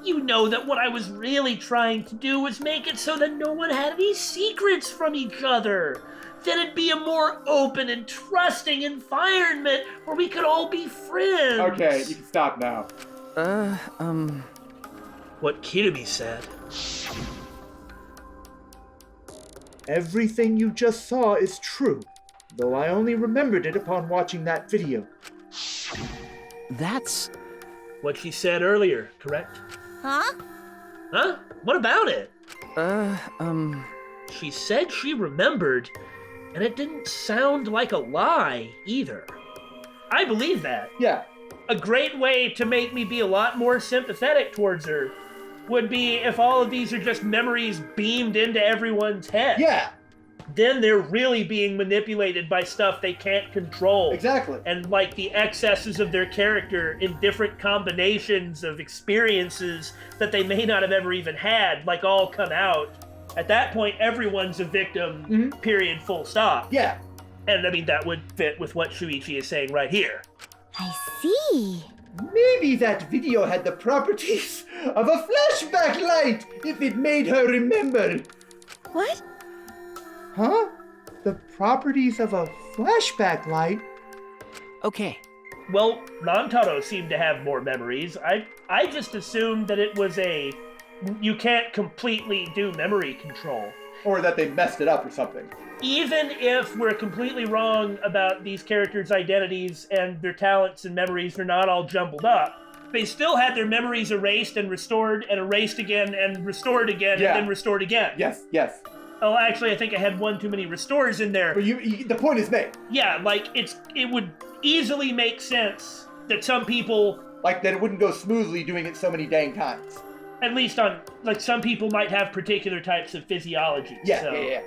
you know that what I was really trying to do was make it so that no one had any secrets from each other. Then it'd be a more open and trusting environment where we could all be friends. Okay, you can stop now. What Kirumi said. Everything you just saw is true, though I only remembered it upon watching that video. that's... What she said earlier, correct? Huh? Huh? What about it? she said she remembered, and it didn't sound like a lie either. I believe that. Yeah. A great way to make me be a lot more sympathetic towards her would be if all of these are just memories beamed into everyone's head. Yeah. Then they're really being manipulated by stuff they can't control. Exactly. And like the excesses of their character in different combinations of experiences that they may not have ever even had, like all come out. At that point, everyone's a victim, period, full stop. Yeah. And I mean, that would fit with what Shuichi is saying right here. I see. Maybe that video had the properties of a flashback light if it made her remember. What? Huh? The properties of a flashback light? Okay. Well, Nantaro seemed to have more memories. I just assumed that it was you can't completely do memory control. Or that they messed it up or something. Even if we're completely wrong about these characters' identities and their talents and memories are not all jumbled up, they still had their memories erased and restored and erased again and restored again and then restored again. Yes, yes. Oh, actually, I think I had one too many restores in there. But the point is made. Yeah, like, it would easily make sense that some people... Like, that it wouldn't go smoothly doing it so many dang times. At least on, like, some people might have particular types of physiology. Yeah, so. yeah.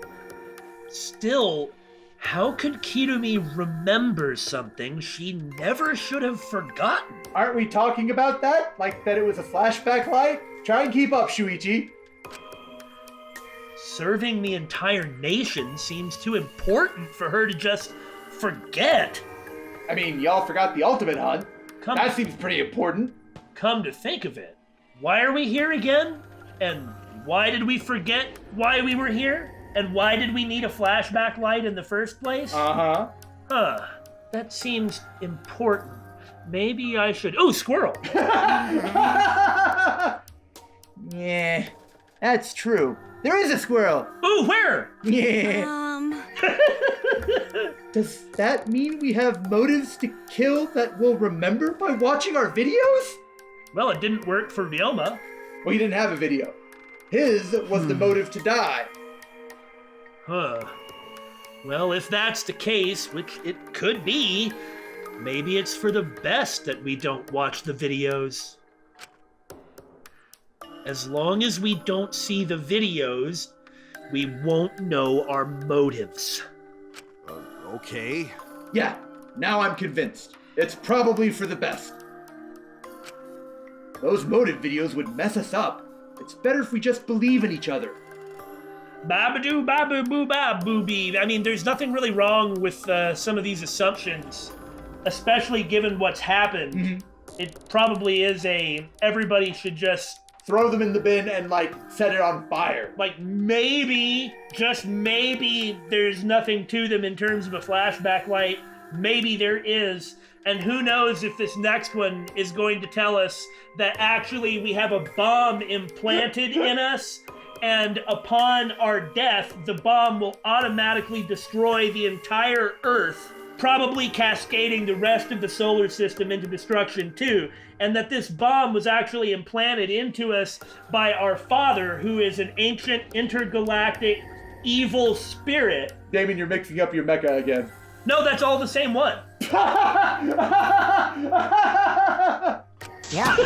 Still, how could Kirumi remember something she never should have forgotten? Aren't we talking about that? Like, that it was a flashback light? Try and keep up, Shuichi. Serving the entire nation seems too important for her to just forget. I mean, y'all forgot the ultimate hunt. That seems pretty important. Come to think of it, why are we here again? And why did we forget why we were here? And why did we need a flashback light in the first place? Uh-huh. Huh. That seems important. Maybe I should... Oh, squirrel! Yeah, that's true. There is a squirrel. Ooh, where? Yeah. Does that mean we have motives to kill that we'll remember by watching our videos? Well, it didn't work for Ryoma. Well, he didn't have a video. His was the motive to die. Huh. Well, if that's the case, which it could be, maybe it's for the best that we don't watch the videos. As long as we don't see the videos, we won't know our motives. Okay. Yeah, now I'm convinced. It's probably for the best. Those motive videos would mess us up. It's better if we just believe in each other. Babadoo, babu, boo, ba, booby. I mean, there's nothing really wrong with some of these assumptions, especially given what's happened. Mm-hmm. It probably is everybody should just throw them in the bin and, like, set it on fire. Like, maybe, just maybe, there's nothing to them in terms of a flashback light. Maybe there is. And who knows if this next one is going to tell us that actually we have a bomb implanted in us, and upon our death, the bomb will automatically destroy the entire Earth, probably cascading the rest of the solar system into destruction too. And that this bomb was actually implanted into us by our father, who is an ancient intergalactic evil spirit. Damon, you're mixing up your mecha again. No, that's all the same one. Yeah.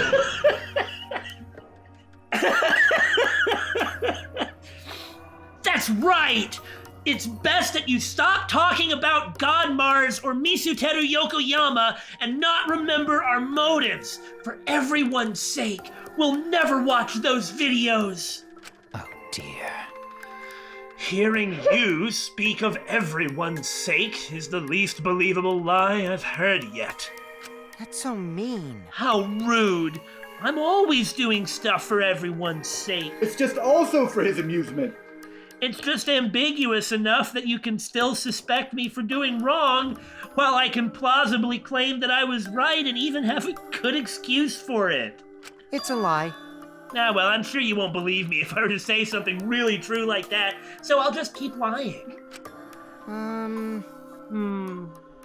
That's right! It's best that you stop talking about God Mars or Misuteru Yokoyama and not remember our motives. For everyone's sake, we'll never watch those videos. Oh dear. Hearing you speak of everyone's sake is the least believable lie I've heard yet. That's so mean. How rude. I'm always doing stuff for everyone's sake. It's just also for his amusement. It's just ambiguous enough that you can still suspect me for doing wrong, while I can plausibly claim that I was right and even have a good excuse for it. It's a lie. Ah, well, I'm sure you won't believe me if I were to say something really true like that, so I'll just keep lying.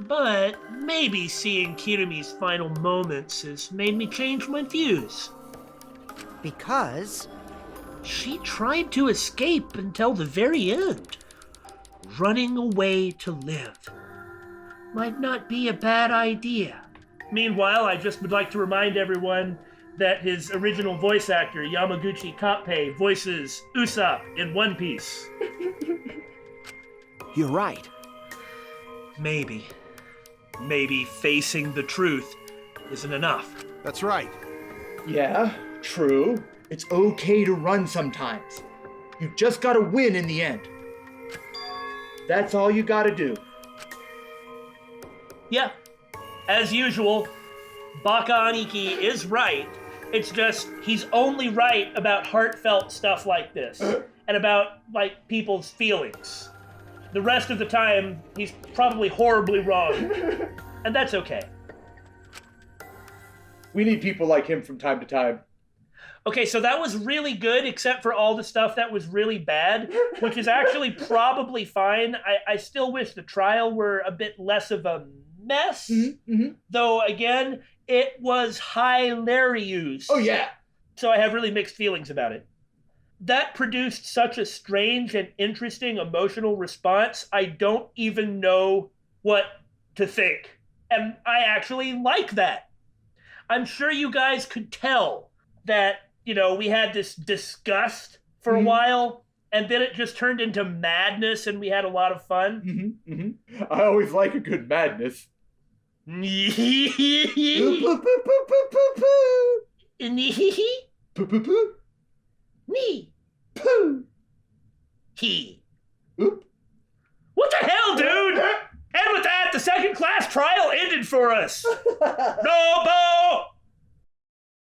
But maybe seeing Kirumi's final moments has made me change my views. Because? She tried to escape until the very end. Running away to live might not be a bad idea. Meanwhile, I just would like to remind everyone that his original voice actor, Yamaguchi Kappei, voices Usopp in One Piece. You're right. Maybe facing the truth isn't enough. That's right. Yeah, true. It's okay to run sometimes. You just gotta win in the end. That's all you gotta do. Yeah, as usual, Baka Aniki is right. It's just he's only right about heartfelt stuff like this and about like people's feelings. The rest of the time, he's probably horribly wrong, and that's okay. We need people like him from time to time. Okay, so that was really good, except for all the stuff that was really bad, which is actually probably fine. I still wish the trial were a bit less of a mess, though, again, it was hilarious. Oh, yeah. So I have really mixed feelings about it. That produced such a strange and interesting emotional response, I don't even know what to think. And I actually like that. I'm sure you guys could tell that, you know, we had this disgust for a while, and then it just turned into madness, and we had a lot of fun. I always like a good madness. Nee. Poo. He. Oop. What the hell, dude? And with that, the second class trial ended for us. Nobo!